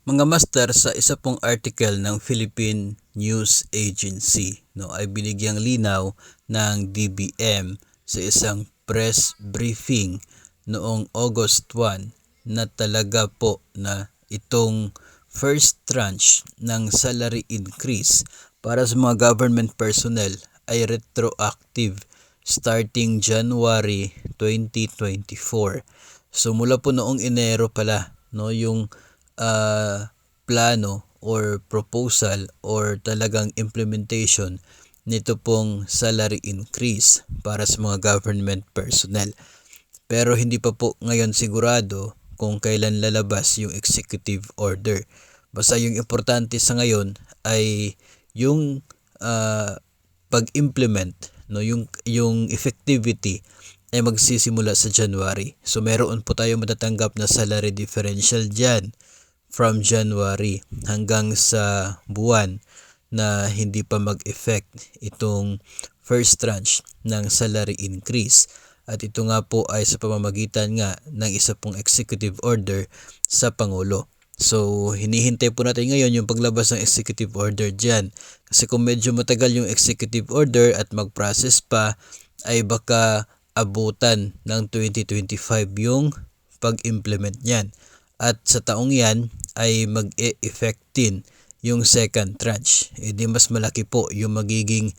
Mga master, sa isa pong article ng Philippine News Agency, ay binigyang linaw ng DBM sa isang press briefing noong August 1 na talaga po na itong first tranche ng salary increase para sa mga government personnel ay retroactive starting January 2024. So mula po noong Enero pala yung plano or proposal or talagang implementation nito pong salary increase para sa mga government personnel. Pero hindi pa po ngayon sigurado kung kailan lalabas yung executive order. Basta yung importante sa ngayon ay yung pag-implement, yung effectivity ay magsisimula sa January. So meron po tayo matatanggap na salary differential diyan from January hanggang sa buwan na hindi pa mag-effect itong first tranche ng salary increase. At ito nga po ay sa pamamagitan nga ng isa pong executive order sa Pangulo. So, hinihintay po natin ngayon yung paglabas ng executive order dyan. Kasi kung medyo matagal yung executive order at mag-process pa, ay baka abutan ng 2025 yung pag-implement niyan. At sa taong yan ay mag-e-effect din yung second tranche. Di mas malaki po yung magiging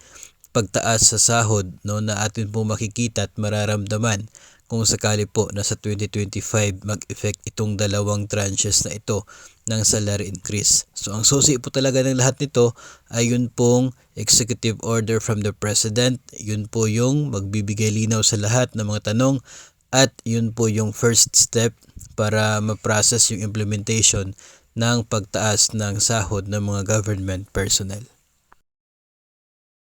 pagtaas sa sahod na atin po makikita at mararamdaman kung sakali po na sa 2025 mag-effect itong dalawang tranches na ito ng salary increase. So ang susi po talaga ng lahat nito ay yun pong executive order from the President. Yun po yung magbibigay linaw sa lahat ng mga tanong at yun po yung first step para ma-process yung implementation ng pagtaas ng sahod ng mga government personnel.